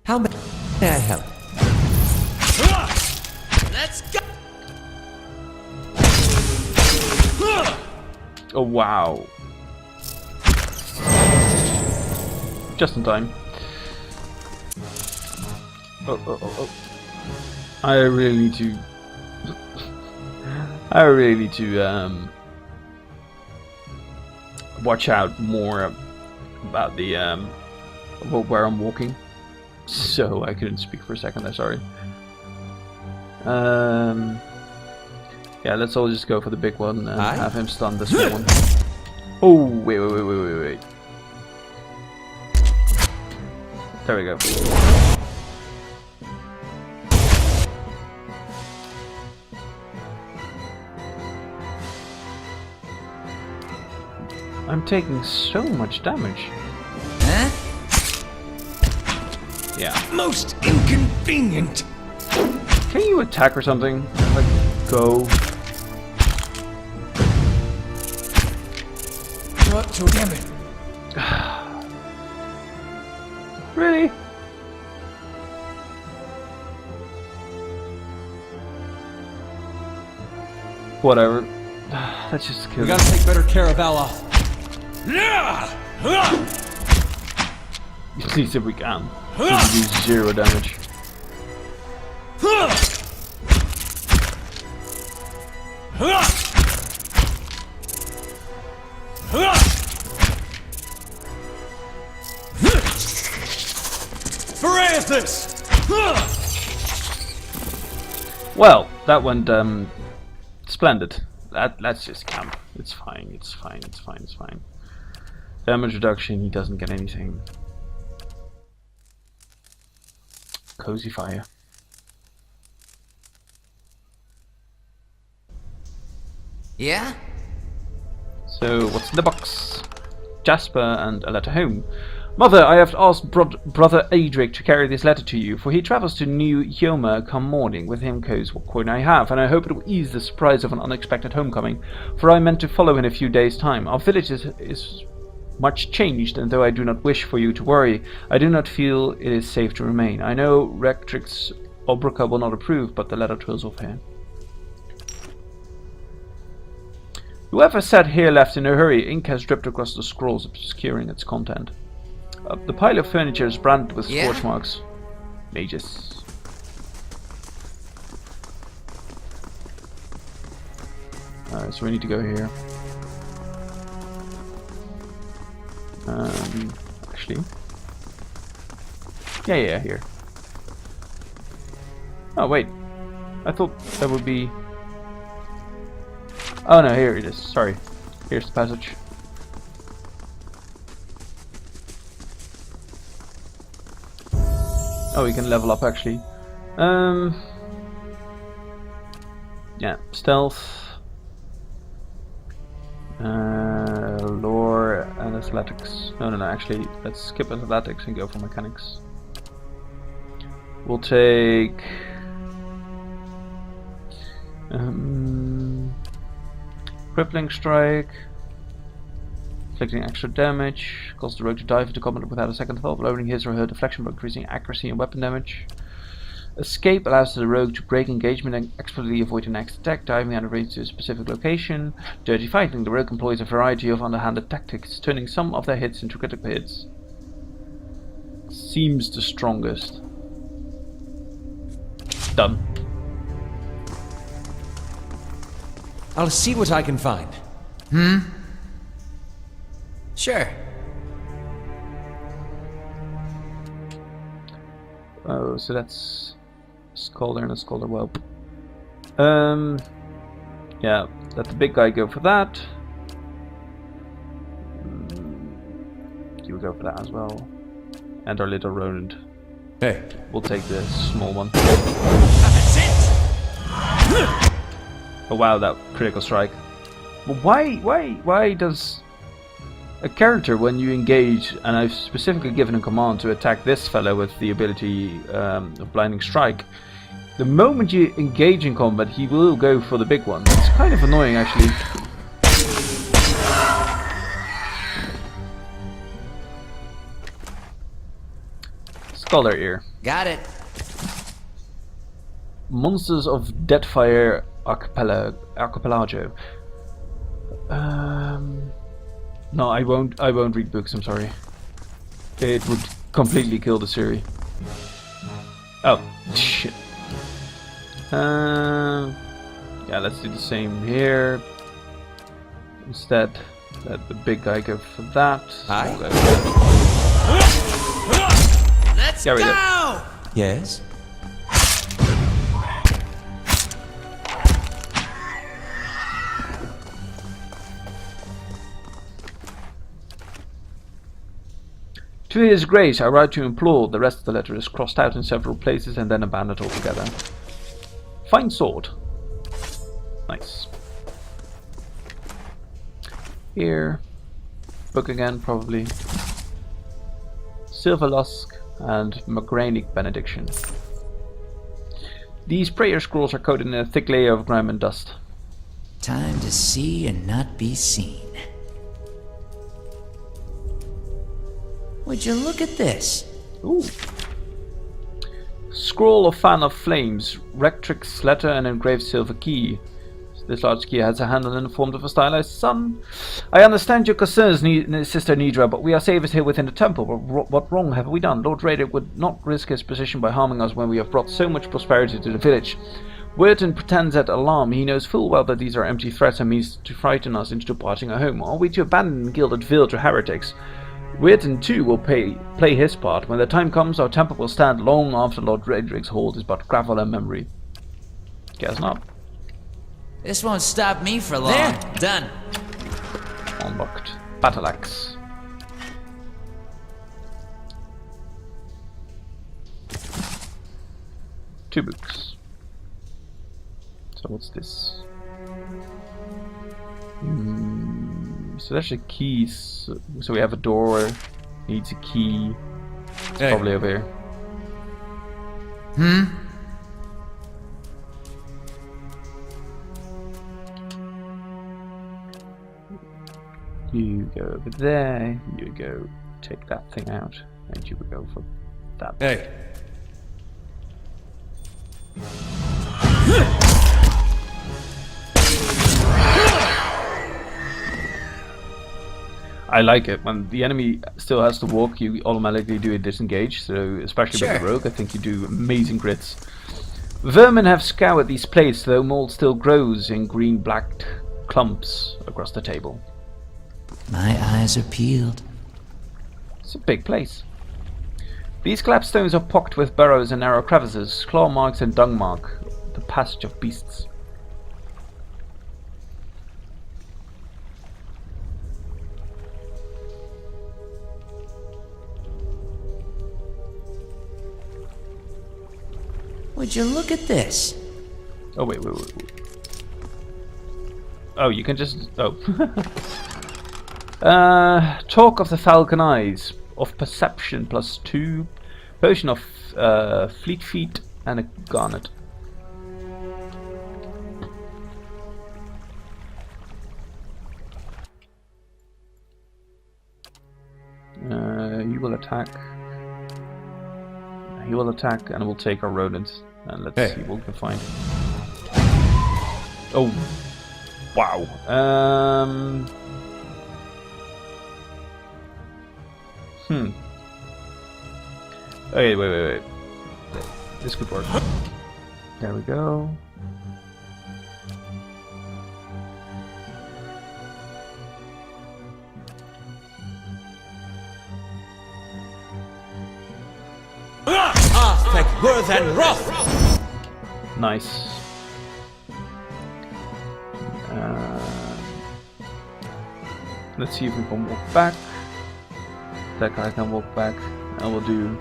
How may I help? Let's go! Oh wow. Just in time. Oh. I really need to watch out more about the where I'm walking. So I couldn't speak for a second there, sorry. Yeah, let's all just go for the big one and have him stun this one. Oh, wait. There we go. I'm taking so much damage. Huh? Yeah. Most inconvenient. Can you attack or something? Like, go. Not to damn it. Really? Whatever. Let's just kill We him. gotta take better care of Ella. Yeah! At least if we can. We do 0 damage. Francis! Well, that went splendid. Let's just camp. It's fine. Damage reduction, he doesn't get anything. Cozy fire. Yeah? So, what's in the box? Jasper and a letter home. Mother, I have asked Brother Adric to carry this letter to you, for he travels to New Yoma come morning. With him goes what coin I have, and I hope it will ease the surprise of an unexpected homecoming, for I meant to follow in a few days' time. Our village is much changed, and though I do not wish for you to worry, I do not feel it is safe to remain. I know Rectrix Obruca will not approve, but the letter trails off here. Whoever sat here left in a hurry. Ink has dripped across the scrolls, obscuring its content. The pile of furniture is branded with scorch marks. Mages. So we need to go here. Actually. Yeah, here. Oh, wait. I thought that would be... Oh no, here it is. Sorry. Here's the passage. Oh, we can level up actually. Yeah, stealth. Lore and athletics. No, actually, let's skip athletics and go for mechanics. We'll take... crippling strike. Inflicting extra damage. Causes the rogue to dive into combat without a second thought, lowering his or her deflection by increasing accuracy and weapon damage. Escape allows the rogue to break engagement and explicitly avoid an next attack, diving out of range to a specific location. Dirty fighting. The rogue employs a variety of underhanded tactics, turning some of their hits into critical hits. Seems the strongest. Done. I'll see what I can find. Sure. Oh, so that's Scalder and a Scalder Whelp. Yeah, let the big guy go for that. You go for that as well. And our little rodent. Hey. We'll take the small one. That's it! Oh wow, that critical strike. But why does a character, when you engage, and I've specifically given a command to attack this fellow with the ability of blinding strike, the moment you engage in combat he will go for the big one. It's kind of annoying actually. Scholar ear. Got it. Monsters of Deadfire Archipelago. No, I won't read books, I'm sorry. It would completely kill the series. Oh, shit. Yeah, let's do the same here. Instead, let the big guy go for that. Aye. Let's There we go. go! Yes? To his grace, I write to implore. The rest of the letter is crossed out in several places and then abandoned altogether. Fine sword. Nice. Here. Book again, probably. Silver Lusk and Magranic Benediction. These prayer scrolls are coated in a thick layer of grime and dust. Time to see and not be seen. Would you look at this? Ooh. Scroll of Fan of Flames, Rectrix letter and engraved silver key. This large key has a handle in the form of a stylized sun. I understand your concerns, Sister Nidra, but we are savers here within the temple. What wrong have we done? Lord Raider would not risk his position by harming us when we have brought so much prosperity to the village. Wirton pretends at alarm. He knows full well that these are empty threats and means to frighten us into departing our home. Are we to abandon Gilded Vale to heretics? Wirton too will play his part. When the time comes, our temple will stand long after Lord Redrick's hold is but gravel and memory. Guess not. This won't stop me for long. There. Done. Unlocked. Battle axe. Two books. So what's this? So there's a key. So we have a door. Needs a key. It's Hey. probably over here. You go over there. You go take that thing out, and you will go for that. Hey. I like it when the enemy still has to walk. You automatically do a disengage. So especially with the rogue, I think you do amazing crits. Vermin have scoured these plates, though mold still grows in green-black clumps across the table. My eyes are peeled. It's a big place. These clapstones are pocked with burrows and narrow crevices, claw marks and dung mark, the passage of beasts. Would you look at this? Oh wait. Oh, you can just... oh. Talk of the Falcon Eyes, of Perception +2, Potion of Fleet Feet, and a Garnet. He will attack. He will attack, and we'll take our rodents. And let's see what we can find. Oh, wow. Okay, wait. This could work. There we go. Aspect worth and rough. Nice. Let's see if we can walk back. That guy can walk back, and we'll do.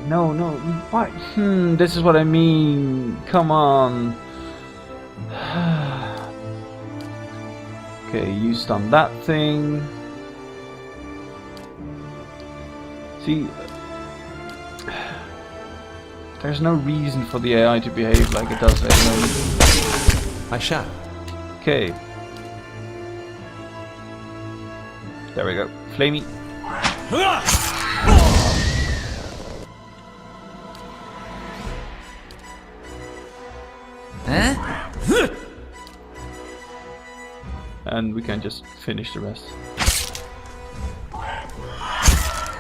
No, what? This is what I mean. Come on. Okay, you stun that thing. See, there's no reason for the AI to behave like it does anyway. I shall. Okay. There we go. Flamey. Huh? And we can just finish the rest.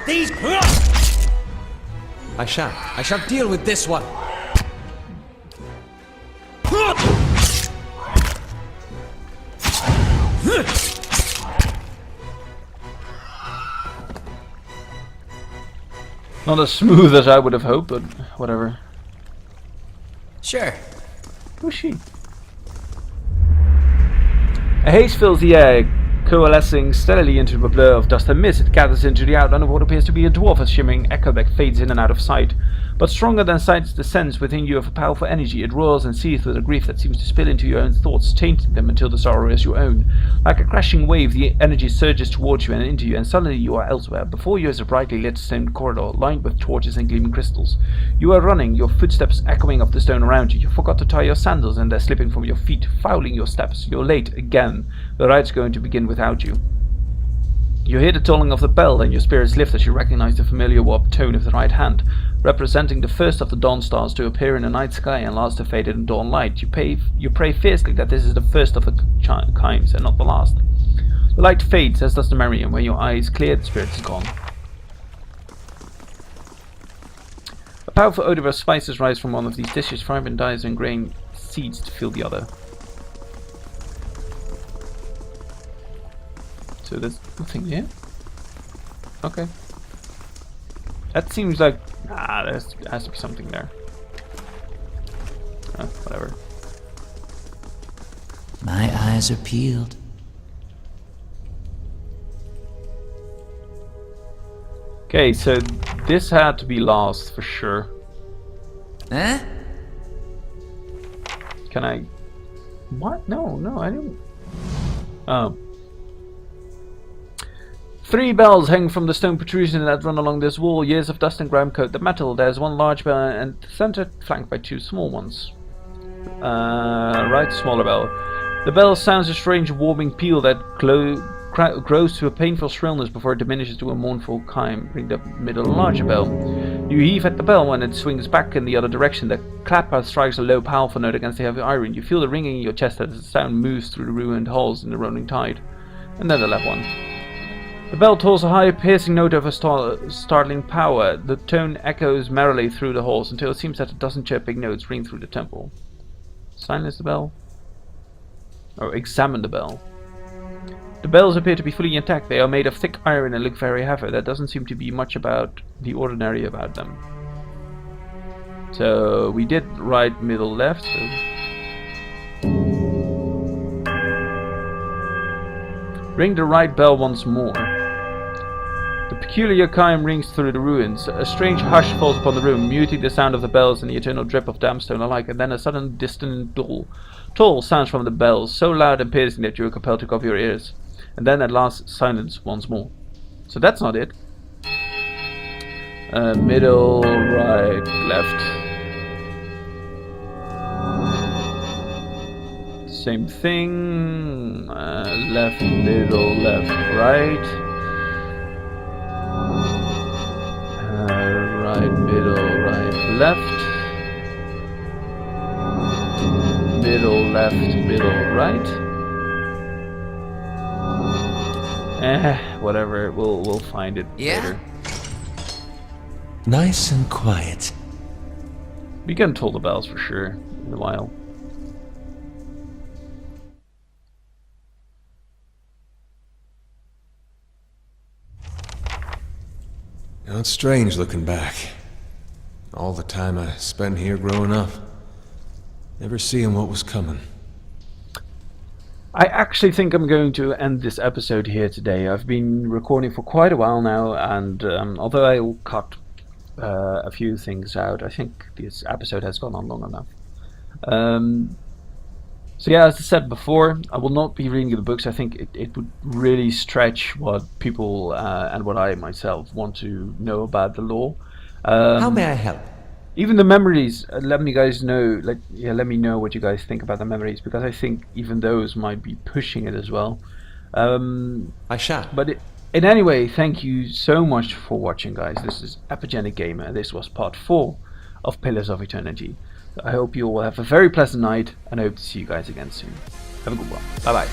These. I shall deal with this one. Not as smooth as I would have hoped, but whatever. Sure. Who's she? A haze fills the air, coalescing steadily into a blur of dust and mist. It gathers into the outline of what appears to be a dwarf, a shimmering echo that fades in and out of sight. But stronger than sight is the sense within you of a powerful energy. It roars and seethes with a grief that seems to spill into your own thoughts, tainting them until the sorrow is your own. Like a crashing wave, the energy surges towards you and into you, and suddenly you are elsewhere. Before you is a brightly lit stone corridor, lined with torches and gleaming crystals. You are running, your footsteps echoing off the stone around you. You forgot to tie your sandals, and they're slipping from your feet, fouling your steps. You're late again. The ride's going to begin without you. You hear the tolling of the bell, and your spirits lift as you recognize the familiar warped tone of the right hand, representing the first of the dawn stars to appear in the night sky and last to fade in dawn light. You pray fiercely that this is the first of the kinds and not the last. The light fades, as does the memory, and when your eyes clear, the spirit is gone. A powerful odor of spices rise from one of these dishes, vibrant dyes and grain seeds to fill the other. So there's nothing here? Okay. That seems like... there has to be something there. Whatever. My eyes are peeled. Okay, so this had to be last for sure. Huh? Can I... What? No, I didn't... Oh. 3 bells hang from the stone protrusion that run along this wall. Years of dust and grime coat the metal. There's one large bell and center flanked by 2 small ones. Right, smaller bell. The bell sounds a strange warming peal that grows to a painful shrillness before it diminishes to a mournful chime. Ring the middle larger bell. You heave at the bell when it swings back in the other direction. The clapper strikes a low, powerful note against the heavy iron. You feel the ringing in your chest as the sound moves through the ruined halls in the rolling tide. And then the left one. The bell tolls a high, piercing note of a startling power. The tone echoes merrily through the halls until it seems that a dozen chirping notes ring through the temple. Silence the bell. Or examine the bell. The bells appear to be fully intact. They are made of thick iron and look very heavy. There doesn't seem to be much about the ordinary about them. So we did right, middle, left. So ring the right bell once more. The peculiar chime rings through the ruins. A strange hush falls upon the room, muting the sound of the bells and the eternal drip of damp stone alike, and then a sudden distant toll sounds from the bells, so loud and piercing that you are compelled to cover your ears. And then at last, silence once more. So that's not it. Middle, right, left. Same thing. Left, middle, left, right. Right, middle, right, left. Middle, left, middle, right. Whatever. We'll find it later. Nice and quiet. We can toll the bells for sure in a while. You know, it's strange looking back. All the time I spent here growing up. Never seeing what was coming. I actually think I'm going to end this episode here today. I've been recording for quite a while now, and although I will cut a few things out, I think this episode has gone on long enough. So yeah, as I said before, I will not be reading the books. I think it would really stretch what people and what I myself want to know about the lore. How may I help? Even the memories, let me know what you guys think about the memories, because I think even those might be pushing it as well. I shall. But in any way, thank you so much for watching, guys. This is Epigenic Gamer. This was part 4 of Pillars of Eternity. I hope you all have a very pleasant night, and I hope to see you guys again soon. Have a good one. Bye bye.